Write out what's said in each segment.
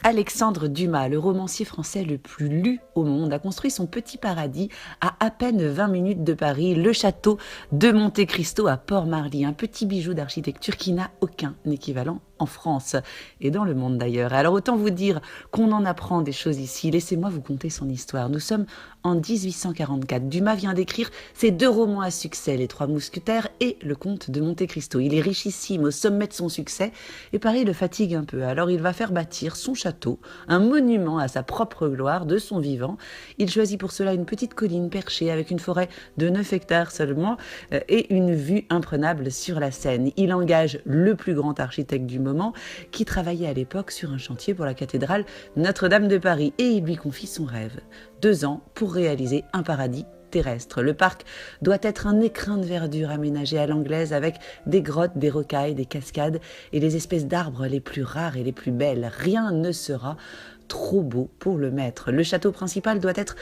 Alexandre Dumas, le romancier français le plus lu au monde, a construit son petit paradis à peine 20 minutes de Paris, le château de Monte Cristo à Port-Marly, un petit bijou d'architecture qui n'a aucun équivalent en France et dans le monde d'ailleurs. Alors autant vous dire qu'on en apprend des choses ici. Laissez-moi vous conter son histoire. Nous sommes en 1844. Dumas vient d'écrire ses 2 romans à succès, Les Trois Mousquetaires et Le Comte de Monte Cristo. Il est richissime, au sommet de son succès, et Paris le fatigue un peu. Alors il va faire bâtir son château, un monument à sa propre gloire de son vivant. Il choisit pour cela une petite colline perchée avec une forêt de 9 hectares seulement et une vue imprenable sur la Seine. Il engage le plus grand architecte du moment qui travaillait à l'époque sur un chantier pour la cathédrale Notre-Dame de Paris et il lui confie son rêve. 2 ans pour réaliser un paradis terrestre. Le parc doit être un écrin de verdure aménagé à l'anglaise avec des grottes, des rocailles, des cascades et les espèces d'arbres les plus rares et les plus belles. Rien ne sera trop beau pour le maître. Le château principal doit être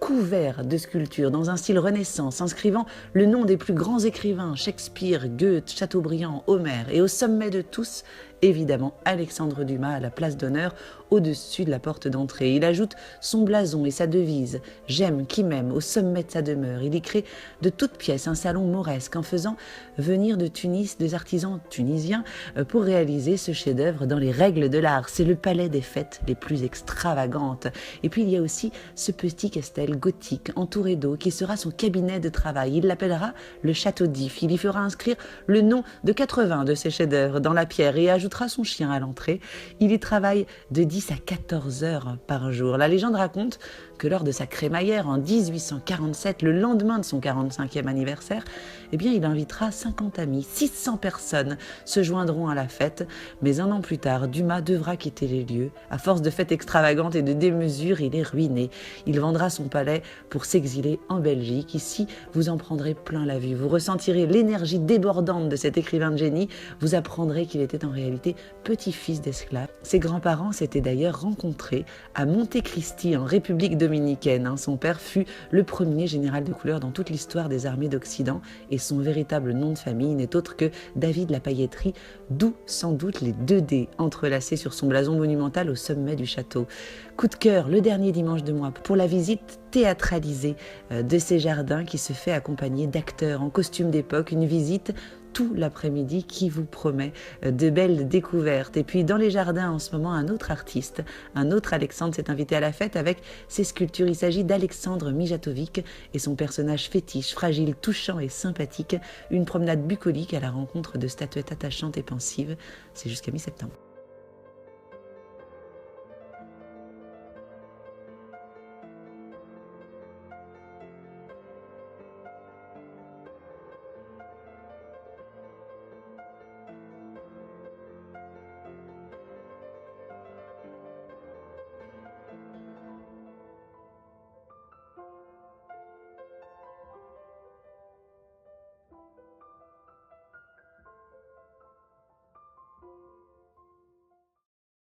couvert de sculptures dans un style Renaissance, inscrivant le nom des plus grands écrivains, Shakespeare, Goethe, Chateaubriand, Homère, et au sommet de tous, évidemment, Alexandre Dumas à la place d'honneur au-dessus de la porte d'entrée. Il ajoute son blason et sa devise « J'aime qui m'aime » au sommet de sa demeure. Il y crée de toutes pièces un salon mauresque en faisant venir de Tunis des artisans tunisiens pour réaliser ce chef-d'œuvre dans les règles de l'art. C'est le palais des fêtes les plus extravagantes. Et puis il y a aussi ce petit castel gothique entouré d'eau qui sera son cabinet de travail. Il l'appellera le Château d'If. Il y fera inscrire le nom de 80 de ses chefs-d'œuvre dans la pierre et ajoutera son chien à l'entrée. Il y travaille de 10 à 14 heures par jour. La légende raconte que lors de sa crémaillère en 1847, le lendemain de son 45e anniversaire, eh bien, il invitera 50 amis, 600 personnes se joindront à la fête. Mais 1 an plus tard, Dumas devra quitter les lieux. À force de fêtes extravagantes et de démesures, il est ruiné. Il vendra son palais pour s'exiler en Belgique. Ici, vous en prendrez plein la vue. Vous ressentirez l'énergie débordante de cet écrivain de génie. Vous apprendrez qu'il était en réalité petit-fils d'esclave. Ses grands-parents s'étaient d'ailleurs rencontrés à Monte Cristi, en République dominicaine. Son père fut le premier général de couleur dans toute l'histoire des armées d'Occident et son véritable nom de famille n'est autre que David La Pailletterie, d'où sans doute les 2 D entrelacés sur son blason monumental au sommet du château. Coup de cœur, le dernier dimanche de mois, pour la visite théâtralisée de ces jardins qui se fait accompagner d'acteurs en costume d'époque, une visite tout l'après-midi qui vous promet de belles découvertes. Et puis dans les jardins en ce moment, un autre artiste, un autre Alexandre s'est invité à la fête avec ses sculptures. Il s'agit d'Alexandre Mijatovic et son personnage fétiche, fragile, touchant et sympathique. Une promenade bucolique à la rencontre de statuettes attachantes et pensives. C'est jusqu'à mi-septembre.